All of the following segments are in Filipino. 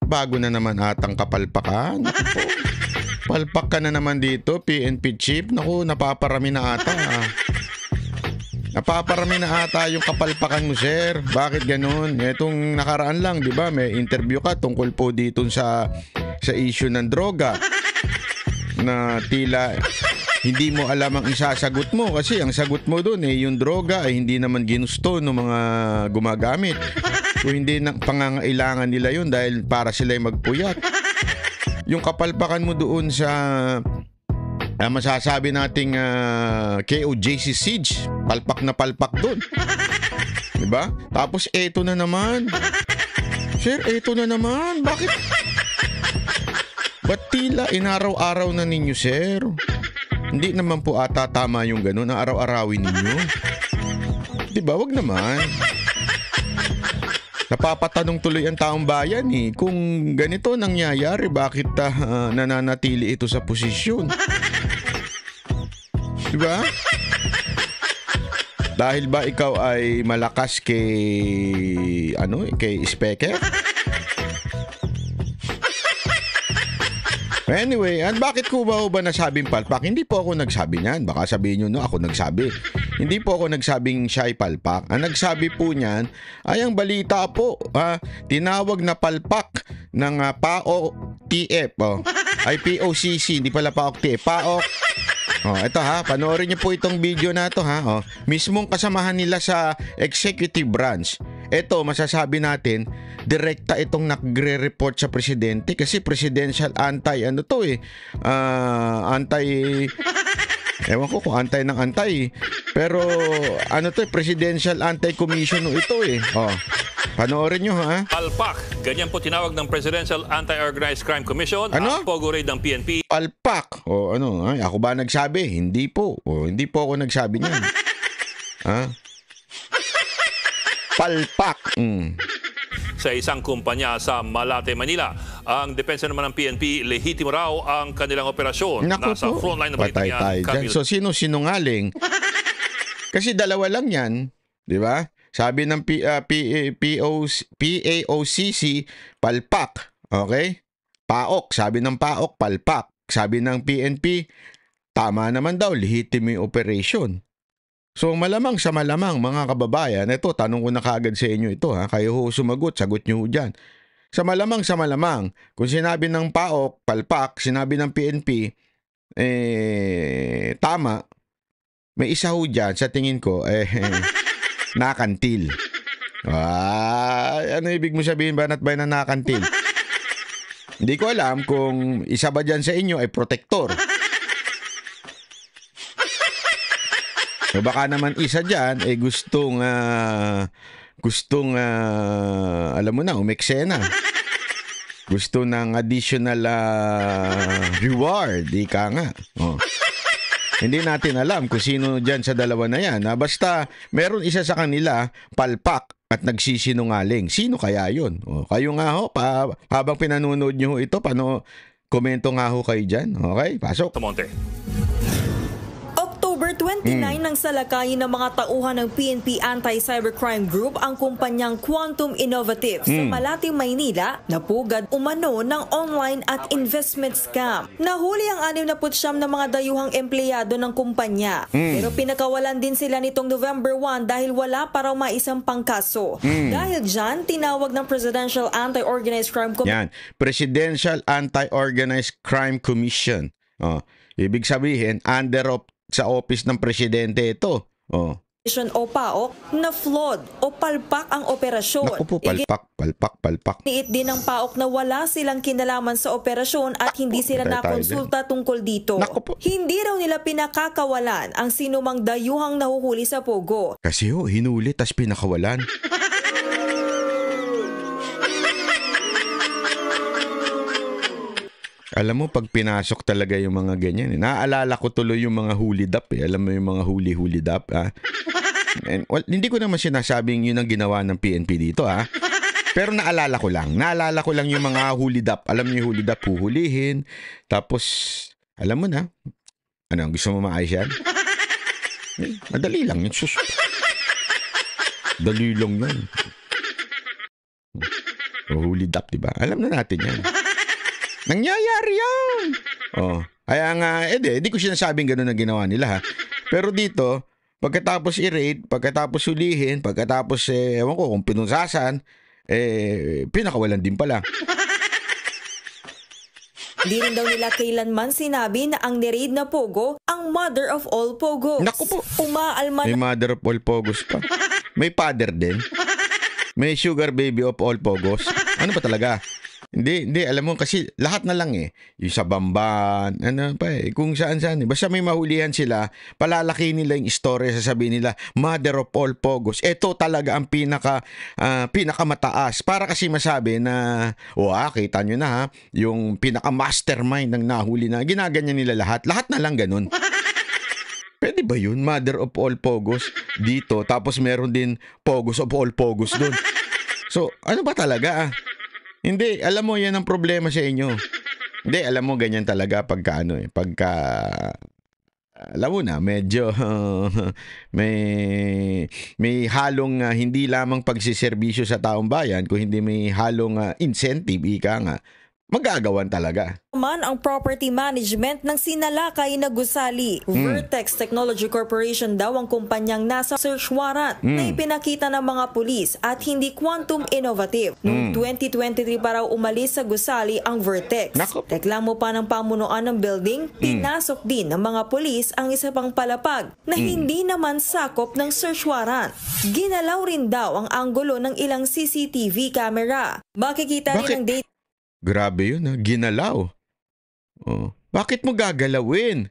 bago na naman atang kapalpakan. Naku po. Palpak ka na naman dito, PNP chief. Naku, napaparami na ata. Napaparami na ata yung kapalpakan mo, sir. Bakit ganun? Etong nakaraan lang, di ba? May interview ka tungkol po dito sa issue ng droga. Na tila hindi mo alam ang isasagot mo kasi ang sagot mo doon yung droga ay hindi naman ginusto ng mga gumagamit. Kung hindi na pangangailangan nila yun dahil para sila'y magpuyat. Yung kapalpakan mo doon sa masasabi nating KOJC Siege, palpak na palpak doon. Diba? Tapos eto na naman. Sir, eto na naman. Bakit? Ba't tila inaraw-araw na ninyo, sir? Hindi naman po ata tama yung ganun na araw-arawin ninyo. Diba? Wag naman. Napapatanong tuloy ang taong bayan kung ganito nangyayari, bakit nananatili ito sa posisyon? Diba? Dahil ba ikaw ay malakas kay Speaker? Anyway, bakit ko ba nasabing palpak? Hindi po ako nagsabi niyan. Baka sabihin nyo, ako nagsabi. Hindi po ako nagsabing siya ay palpak. Ang nagsabi po niyan ay ang balita po. Tinawag na palpak ng PAOK-TF. Ay POCC, hindi pala PAOK-TF. PAOK. Ito panoorin niyo po itong video na ito mismong kasamahan nila sa executive branch. Ito, masasabi natin, direkta itong nagre-report sa presidente kasi presidential ewan ko kung antay ng antay. Pero presidential anti-commission ito panoorin nyo Palpak, ganyan po tinawag ng Presidential Anti-Organized Crime Commission. Ano? Pogo raid ng PNP. Palpak. Ako ba nagsabi? Hindi po. Hindi po ako nagsabi niyan. Palpak. Sa isang kumpanya sa Malate, Manila. Ang depensa naman ng PNP, lehitimo raw ang kanilang operasyon. Naku Nasa po. frontline ng balita niya. So, sino sinungaling? Kasi dalawa lang yan. Di ba? Sabi ng PAOCC, palpak. Okay? PAOK. Sabi ng PAOK, palpak. Sabi ng PNP, tama naman daw, legitimate operation. So malamang sa malamang mga kababayan, ito tanong ko na kaagad sa inyo ito kayo ho sumagot, sagot nyo ho dyan. Sa malamang, kung sinabi ng PAOK, palpak, sinabi ng PNP, tama, may isa ho dyan, sa tingin ko, nakantil. Ano ibig mo sabihin ba na nakantil? Hindi ko alam kung isa ba dyan sa inyo ay protector. O baka naman isa dyan ay gustong alam mo na, umeksena. Gusto ng additional reward, ika nga. Hindi natin alam kung sino dyan sa dalawa na yan. Basta meron isa sa kanila, palpak at nagsisinungaling. Sino kaya yun? Kayo nga ho, habang pinanonood nyo ito, komento nga ho kayo dyan. Okay, pasok. Tamonte. October 29 nang salakayin ng mga tauhan ng PNP Anti-Cybercrime Group ang kumpanyang Quantum Innovative sa Malate, Maynila na pugad umano ng online at investment scam. Nahuli ang 69 na mga dayuhang empleyado ng kumpanya. Pero pinakawalan din sila nitong November 1 dahil wala pa raw maisang pangkaso. Dahil dyan, tinawag ng Presidential Anti-Organized Crime Commission. Yan, Presidential Anti-Organized Crime Commission. Ibig sabihin, sa office ng presidente ito. O PAOK na flawed o palpak ang operasyon. Naku po, palpak. Niit din ng PAOK na wala silang kinalaman sa operasyon at hindi sila nakonsulta tungkol dito. Hindi raw nila pinakakawalan ang sinumang dayuhang nahuhuli sa Pogo. Kasi hinuli tas pinakawalan. Alam mo, pag pinasok talaga yung mga ganyan, naaalala ko tuloy yung mga hulidap. Alam mo yung mga hulidap. Hindi ko naman sinasabing yun ang ginawa ng PNP dito. Pero naalala ko lang yung mga hulidap. Alam niyo yung hulidap, huhulihin. Tapos, alam mo na, ano, gusto mo maayos yan? Madali lang yun. Dali lang yun. Hulid up, di ba? Alam na natin yan. Nangyayari yan. Oh, kaya nga, di ko sinasabing gano'n na ginawa nila ha. Pero dito, pagkatapos i-raid, pagkatapos hulihin, pagkatapos, ewan ko kung pinusasan, pinakawalan din pala. Di rin daw nila kailanman sinabi na ang ni-raid na Pogo ang mother of all Pogos. Naku po. Umaalma May mother of all Pogos pa. May father din. May sugar baby of all Pogos. Ano ba talaga? Hindi, alam mo kasi lahat na lang yung sa Bamban, kung saan-saan. Basta may mahulihan sila, palalaki nila yung istorya, sasabihin nila, mother of all Pogos. Ito talaga ang pinakamataas. Para kasi masabi na, kita nyo na ha, yung pinaka-mastermind ng nahuli na, ginaganyan nila lahat. Lahat na lang ganun. Pwede ba yun? Mother of all Pogos dito, tapos meron din Pogos of all Pogos dun. So, ano ba talaga Hindi, alam mo yan ang problema sa inyo. Hindi, alam mo ganyan talaga pagka alam mo na, medyo may halong hindi lamang pagsiservisyo sa taong bayan, kung hindi may halong incentive, ika nga, magagawan talaga. Naman ang property management ng sinalakay na gusali. Vertex Technology Corporation daw ang kumpanyang nasa search warrant na ipinakita ng mga pulis at hindi Quantum Innovative. Noong 2023 pa raw umalis sa gusali ang Vertex. Reklamo pa ng pamunuan ng building, pinasok din ng mga pulis ang isa pang palapag na hindi naman sakop ng search warrant. Ginalaw rin daw ang anggulo ng ilang CCTV camera. Makikita rin ang data. Grabe yun ginalaw. Bakit mo gagalawin?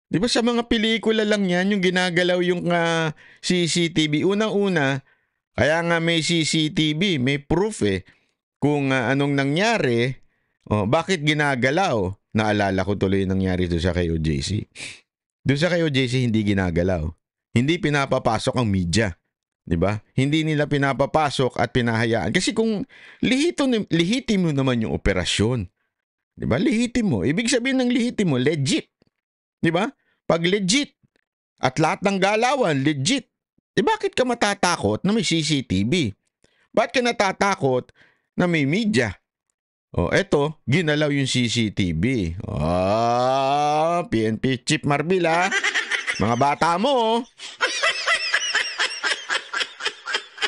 Di ba sa mga pelikula lang yan yung ginagalaw yung CCTV? Unang-una, kaya nga may CCTV, may proof kung anong nangyari. Bakit ginagalaw? Naalala ko tuloy yung nangyari doon sa KOJC. Doon sa KOJC hindi ginagalaw. Hindi pinapapasok ang media. Diba? Hindi nila pinapapasok at pinahayaan. Kasi kung lihitimo naman yung operasyon. Diba? Lihitimo. Ibig sabihin ng lihitimo, legit. Diba? Pag legit at lahat ng galawan, legit. Bakit ka matatakot na may CCTV? Bakit ka natatakot na may media? Eto, ginalaw yung CCTV. PNP Chief Marbil Mga bata mo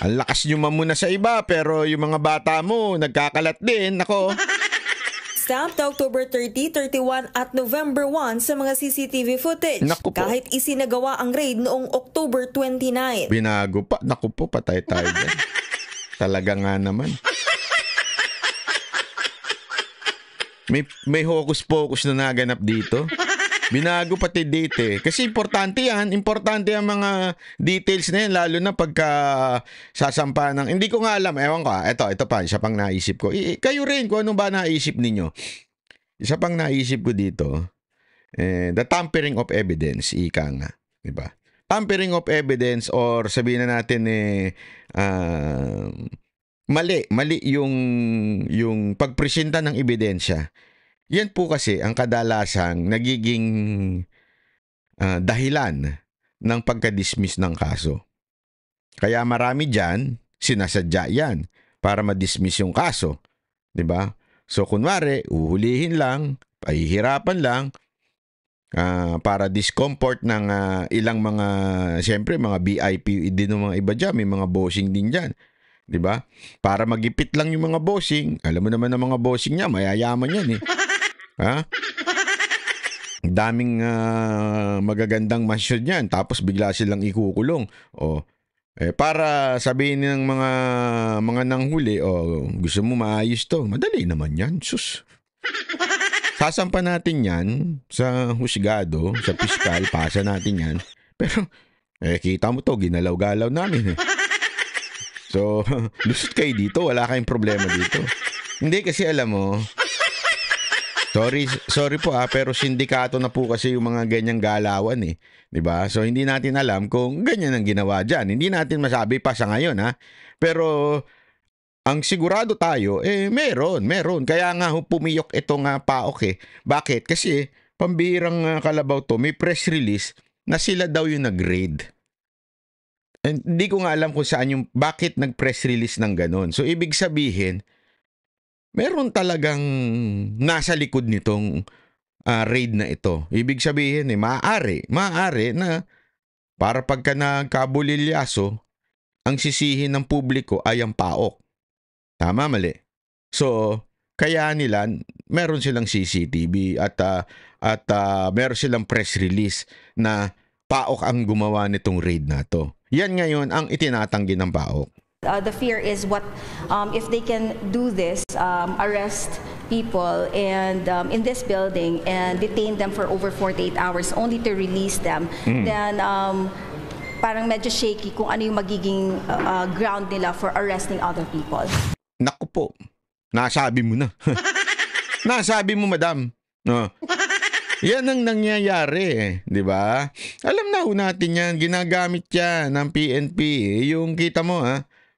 Ang lakas nyo mamuna sa iba, pero yung mga bata mo, nagkakalat din. Nako. Stamped October 30, 31 at November 1 sa mga CCTV footage. Naku po. Kahit isinagawa ang raid noong October 29. Binago pa. Naku po, patay tayo dyan. Talaga nga naman. May hocus-pocus na naganap dito. Binago pati date Kasi importante yan. Importante ang mga details na yan. Lalo na pagka sasampa ng... Hindi ko nga alam. Ewan ko. Ito pa. Isa pang naisip ko. Kayo rin kung ano ba naisip ninyo. Isa pang naisip ko dito. The tampering of evidence. Ika nga. Diba? Tampering of evidence or sabihin na natin mali yung pagpresenta ng ebidensya. Yan po kasi ang kadalasang nagiging dahilan ng pagka-dismiss ng kaso. Kaya marami dyan, sinasadya yan para ma-dismiss yung kaso. Diba? So kunwari, uhulihin lang, pahihirapan lang, para discomfort ng ilang mga, siyempre mga VIP din ng mga iba dyan, may mga bossing din dyan. Diba? Para magipit lang yung mga bossing, alam mo naman ng mga bossing niya, mayayaman yan Ha? Daming magagandang mansyon yan, tapos bigla silang ikukulong. Para sabihin ng mga nanghuli, gusto mo maayos to, madali naman yan, sus. Sasampa natin yan sa husgado, sa piskal, pasa natin yan. Pero, kita mo to, ginalaw-galaw namin So, lusot kayo dito, wala kayong problema dito. Hindi kasi alam mo, sorry po pero sindikato na po kasi yung mga ganyang galawan 'di ba? So hindi natin alam kung ganyan ang ginawa diyan. Hindi natin masabi pa sa ngayon Pero ang sigurado tayo meron. Kaya nga pumiyok itong PAOK Bakit? Kasi pambihirang kalabaw to, may press release na sila daw yung nag-raid. Hindi ko nga alam kung saan bakit nag-press release ng ganun. So ibig sabihin, meron talagang nasa likod nitong raid na ito. Ibig sabihin, maaari na para pagka nagkabulilyaso, ang sisihin ng publiko ay ang PAOK. Tama, mali? So, kaya nila, meron silang CCTV at meron silang press release na PAOK ang gumawa nitong raid na to. Yan ngayon ang itinatanggi ng PAOK. The fear is what if they can do this, arrest people and in this building and detain them for over 48 hours only to release them, then parang medyo shaky kung ano yung magiging ground nila for arresting other people. Naku po, nasabi mo na. Nasabi mo, madam. No. Yan ang nangyayari, di ba? Alam na ho natin yan, ginagamit yan ng PNP. Yung kita mo,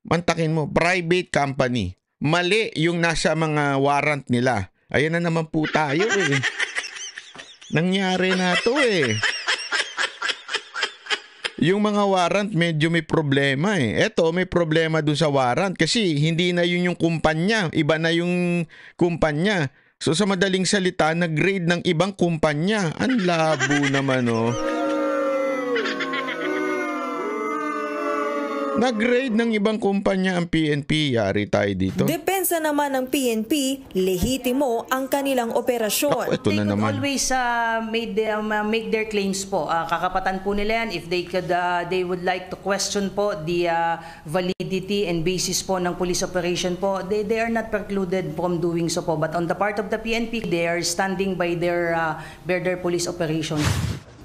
mantakin mo, private company. Mali yung nasa mga warrant nila. Ayan na naman po tayo eh. Nangyari na to eh. Yung mga warrant medyo may problema eh. Eto, may problema dun sa warrant kasi hindi na yun yung kumpanya. Iba na yung kumpanya. So sa madaling salita, nag-grade ng ibang kumpanya. Ang labo naman oh. Nag-grade ng ibang kumpanya ang PNP. Yari tayo dito. Depensa naman ng PNP, lehitimo ang kanilang operasyon. Ito na naman. Always make their claims po. Kakapatan po nila yan. If they would like to question po the validity and basis po ng police operation po, they are not precluded from doing so po. But on the part of the PNP, they are standing by their police operation.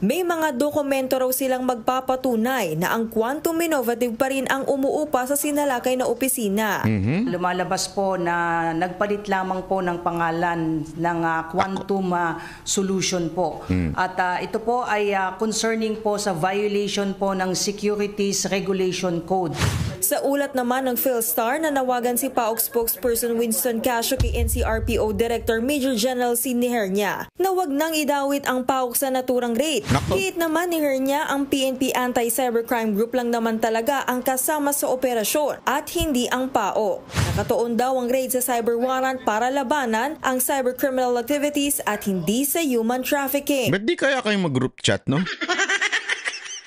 May mga dokumento raw silang magpapatunay na ang Quantum Innovative pa rin ang umuupa sa sinalakay na opisina. Lumalabas po na nagpalit lamang po ng pangalan ng Quantum Solution po. At ito po ay concerning po sa violation po ng Securities Regulation Code. Sa ulat naman ng PhilStar na nawagan si PAOK spokesperson Winston Casio kay NCRPO Director Major General Sidney Hernia na wag nang idawit ang PAOK sa naturang raid. Hit naman ni Hernia, ang PNP Anti-Cybercrime Group lang naman talaga ang kasama sa operasyon at hindi ang PAOK. Nakatuon daw ang raid sa cyber warrant para labanan ang cybercriminal activities at hindi sa human trafficking. Ba't di kaya kayo mag-group chat, no?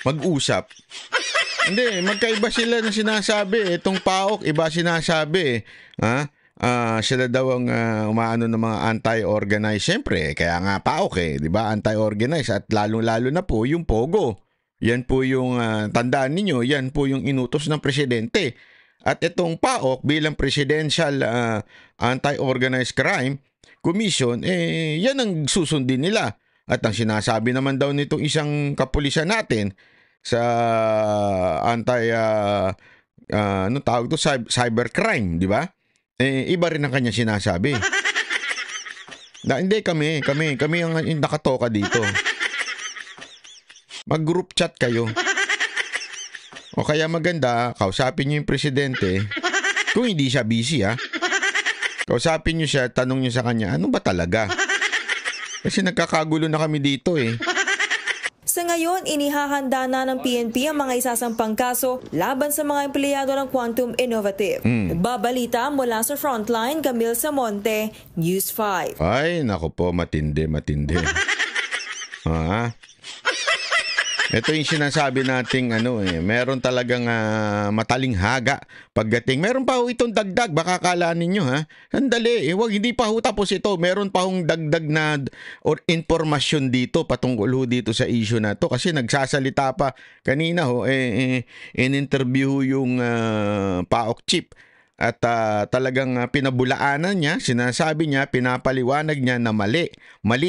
Mag-usap. Hindi, magkaiba sila na sinasabi. Itong PAOK, iba sinasabi. Sila daw ang umaano ng mga anti-organized. Siyempre, kaya nga PAOK eh, di ba? Anti-organized at lalong-lalo na po yung POGO. Yan po yung, tandaan ninyo, yan po yung inutos ng presidente. At itong PAOK bilang Presidential Anti-Organized Crime Commission, yan ang susundin nila. At ang sinasabi naman daw nitong isang kapulisan natin, sa tawag to, cybercrime, di ba? Iba rin ang kanya sinasabi. Hindi kami ang nakatoka dito. Mag-group chat kayo. O kaya maganda, kausapin niyo yung presidente. Kung hindi siya busy, kausapin niyo siya, tanong niyo sa kanya, ano ba talaga? Kasi nagkakagulo na kami dito eh. Sa ngayon, inihahanda na ng PNP ang mga isasampang kaso laban sa mga empleyado ng Quantum Innovative. Nagbabalita mula sa Frontline, Camille Samonte, News 5. Ay, nako po, matindi. Ito yung sinasabi nating meron talagang matalinghaga pagdating. Meron pa ho itong dagdag, baka kala ninyo Sandali, hindi pa ho tapos ito. Meron pa hong dagdag na or informasyon dito patungkol ho dito sa issue na to kasi nagsasalita pa kanina in-interview yung PAOK chief. At talagang pinabulaanan niya, sinasabi niya, pinapaliwanag niya na mali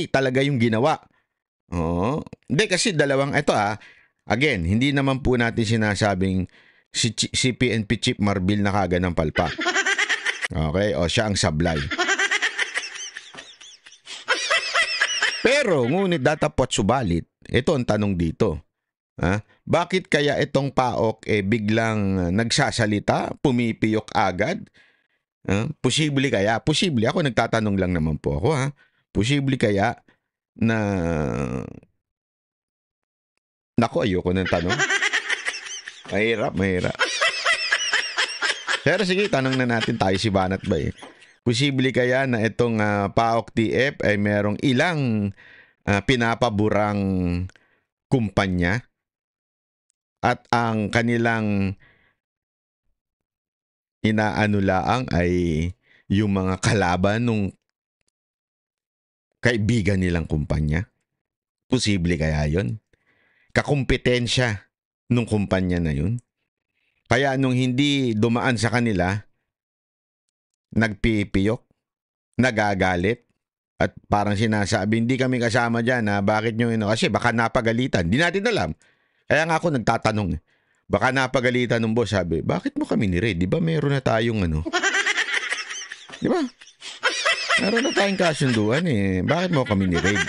talaga yung ginawa. Hindi kasi again, hindi naman po natin sinasabing si PNP Chief Marbil na kaga ng palpak. Okay, siya ang sablay. Pero ngunit datapot subalit, ito ang tanong dito. Bakit kaya itong PAOK biglang nagsasalita, pumipiyok agad? Posible kaya? Posible, ako nagtatanong lang naman po ako Posible kaya na ayoko ng tanong. Mahirap. Pero sige, tanong na natin tayo si Banat ba Posible kaya na itong PAOK TF ay merong ilang pinapaburang kumpanya at ang kanilang inaanulaang ay yung mga kalaban nung kaibigan nilang kumpanya? Posible kaya yon? Kakumpetensya nung kumpanya na yun? Kaya nung hindi dumaan sa kanila, nagpipiyok, nagagalit, at parang sinasabi, hindi kami kasama dyan, bakit nyo kasi baka napagalitan. Di natin alam. Kaya nga ako nagtatanong, baka napagalitan ng boss, sabi, bakit mo kami ni-raid? Di ba meron na tayong Di ba? Meron na tayong kasunduan Bakit mo kami ni-raid?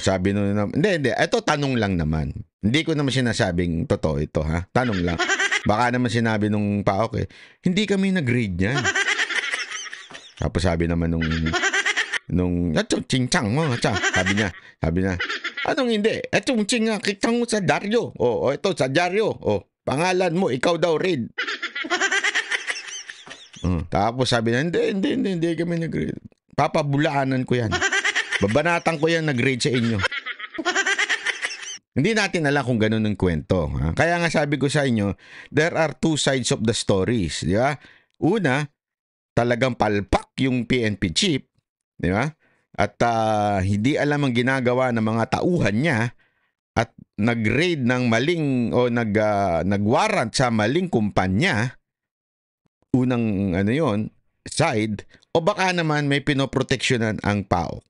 Sabi nung, hindi. Ito tanong lang naman. Hindi ko naman sinasabing totoo ito, ha? Tanong lang. Baka naman sinabi nung PAOK hindi kami nag-raid niyan. Tapos sabi naman nung ching-chang mo, sabi niya, anong hindi? Etong ching-chang mo sa dyaryo. Ito sa dyaryo. Pangalan mo, ikaw daw raid. Tapos sabi niya, hindi kami nag-raid. Papabulaanan ko yan. Babanatan ko yan nag-raid sa inyo. Hindi natin alam kung ganun ang kwento. Ha? Kaya nga sabi ko sa inyo, there are two sides of the stories. Di ba? Una, talagang palpak yung PNP chief. Di ba? At hindi alam ang ginagawa ng mga tauhan niya at nag-raid ng maling o nag-warrant sa maling kumpanya. Unang side. O baka naman may pinoproteksyonan ang PAOK.